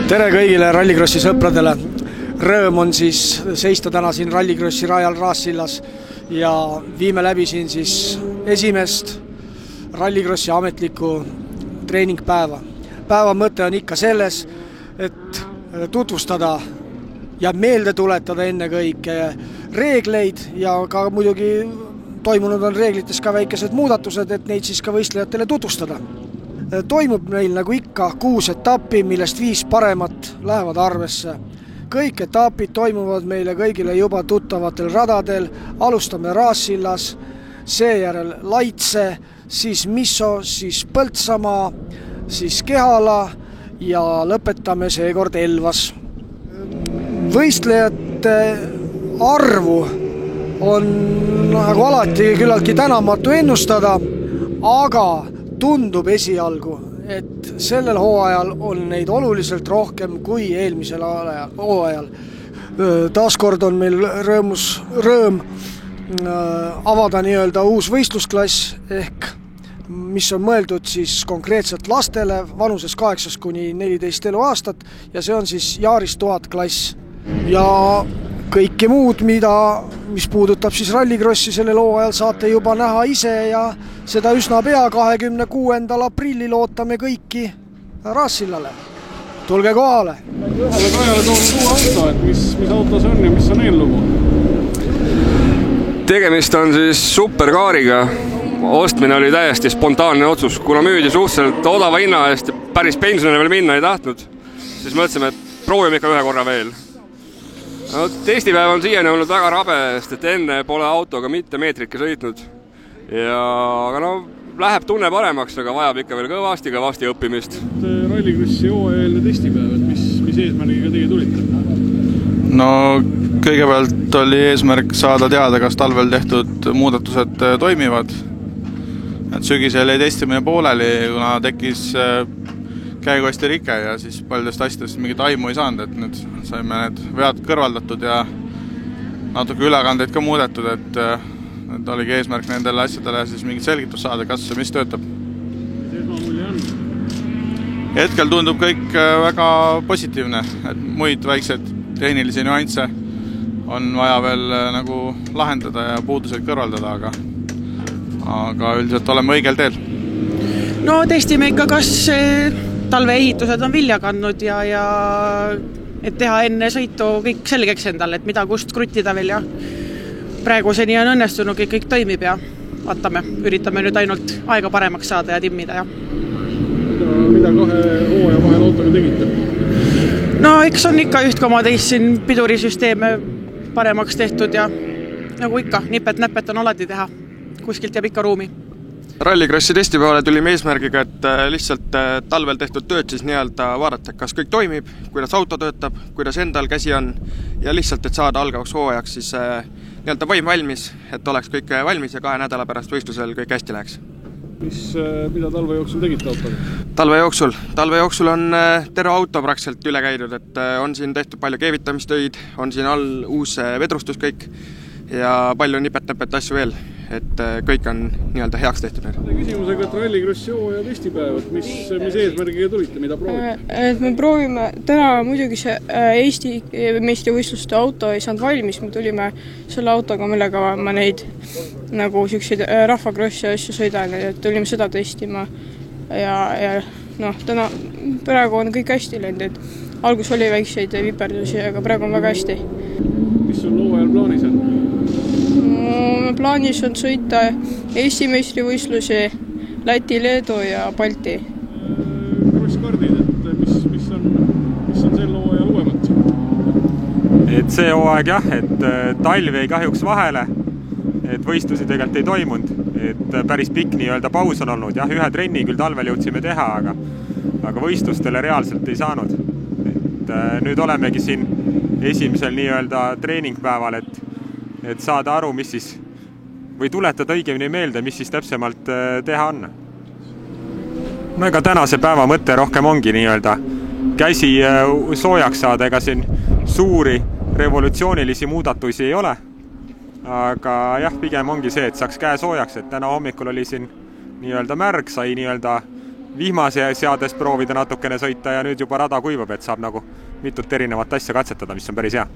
Tere kõigile Rallycrossi sõpradele. Rõõm on siis seista täna siin Rallycrossi rajal Raassillas ja viime läbi siin siis esimest Rallycrossi ametlikku treeningpäeva. Päeva mõte on ikka selles, et tutvustada ja meelde tuletada enne kõike reegleid ja ka muidugi toimunud on reeglites ka väikesed muudatused, et neid siis ka võistlejatele tutvustada. Toimub meil nagu ikka 6 etappi, millest 5 paremat lähevad arvesse. Kõik etapid toimuvad meile kõigile juba tuttavatel radadel. Alustame Raassillas, seejärel Laitse, siis Misso, siis Põltsamaa, siis Kehala ja lõpetame seekord Elvas. Võistlejate arvu on nagu alati küllaltki tänamatu ennustada, aga tundub esialgu, et sellel hooajal on neid oluliselt rohkem kui eelmisel hooajal. Taaskord on meil rõõm avada nii-öelda uus võistlusklass, ehk mis on mõeldud siis konkreetselt lastele vanuses 8–14 eluaastat ja see on siis Jaaris 1000 klass. Ja kõike muud, mis puudutab siis Rallycrossi sellel hooajal, saate juba näha ise ja seda üsna pea 26. aprillil ootame kõiki Raassillale. Tulge kohale! Ühele kajale toonud uue auto, et mis auto see on ja mis on eellugu? Tegemist on siis superkaariga. Ostmine oli täiesti spontaanne otsus. Kuna müüdi suhteliselt odava hinna eest ja päris pensionile veel minna ei tahtnud, siis mõtlesime, et proovime ikka ühe korra veel. No, testipäev on siiani olnud väga rabe, sest et enne pole autoga mitte meetrike sõitnud. Aga no, läheb tunne paremaks, aga vajab ikka veel kõvasti õppimist. Rallycrossi hooajaline testipäev, et mis eesmärgiga teie tulite? No, kõigepealt oli eesmärk saada teada, kas talvel tehtud muudatused toimivad. Et sügisel jäi testimine pooleli, kuna tekkis käiguasti rike ja siis paljudest asjadest mingit aimu ei saanud, et nüüd saime need vead kõrvaldatud ja natuke ülekandeid ka muudetud, et oligi eesmärk nendele asjadele siis mingit selgitus saada, kas ja mis töötab. Hetkel tundub kõik väga positiivne, et muid väikseid tehnilisi nüansse on vaja veel nagu lahendada ja puudused kõrvaldada, aga üldiselt oleme õigel teel. No testime ikka, kas talveehitused on vilja kandnud ja et teha enne sõitu kõik selgeks endale, et mida kust kruttida veel ja praeguseni on õnnestunud, kõik toimib ja vaatame, üritame nüüd ainult aega paremaks saada ja timmida. Mida 2 hooaja vahel autoga tegite? No eks on ikka üht koma teist siin pidurisüsteeme paremaks tehtud ja nagu ikka, nipet-näpet on alati teha, kuskilt jääb ikka ruumi. Rallycrossi testipäevale tulime eesmärgiga, et lihtsalt talvel tehtud tööd siis nii-öelda vaadata, kas kõik toimib, kuidas auto töötab, kuidas endal käsi on ja lihtsalt, et saada algavaks hooajaks siis nii-öelda vaim valmis, et oleks kõik valmis ja 2 nädala pärast võistlusel kõik hästi läheks. Mida talve jooksul tegite autoga? Talve jooksul on terve auto praktiliselt üle käidud, et on siin tehtud palju keevitamistöid, on siin all uus vedrustus kõik ja palju nipet-näpet asju veel, et kõik on nii-öelda heaks tehtud. Küsimusega, et Rallycrossi hooaja testipäev, mis eesmärgiga tulite, mida proovite? Et me proovime, täna muidugi see Eesti meistrivõistluste auto ei saanud valmis, me tulime selle autoga, millega ma neid nagu selliseid rahvakrossi asju sõidan, et tulime seda testima ja täna praegu on kõik hästi läinud, et algus oli väikseid viperdusi, aga praegu on väga hästi. Mis sul hooajal plaanis on? Plaanis on sõita Eesti meistrivõistlusi, Läti, Leedu ja Balti. Krosskardid, et mis on sel hooajal uuemat? Et see hooaeg jah, et talv ei kahjuks vahele, et võistlusi tegelikult ei toimunud, et päris pikk nii-öelda paus on olnud. Jah, 1 trenni küll talvel jõudsime teha, aga võistlustele reaalselt ei saanud. Et nüüd olemegi siin esimesel nii-öelda treeningpäeval, et saada aru, mis siis, või tuletada õigemini meelde, mis siis täpsemalt teha on. No ega tänase päeva mõte rohkem ongi nii-öelda käsi soojaks saada, ega siin suuri revolutsioonilisi muudatusi ei ole. Aga jah, pigem ongi see, et saaks käe soojaks, et täna hommikul oli siin nii-öelda märg, sai nii-öelda vihmaseades proovida natukene sõita ja nüüd juba rada kuivab, et saab nagu mitut erinevat asja katsetada, mis on päris hea.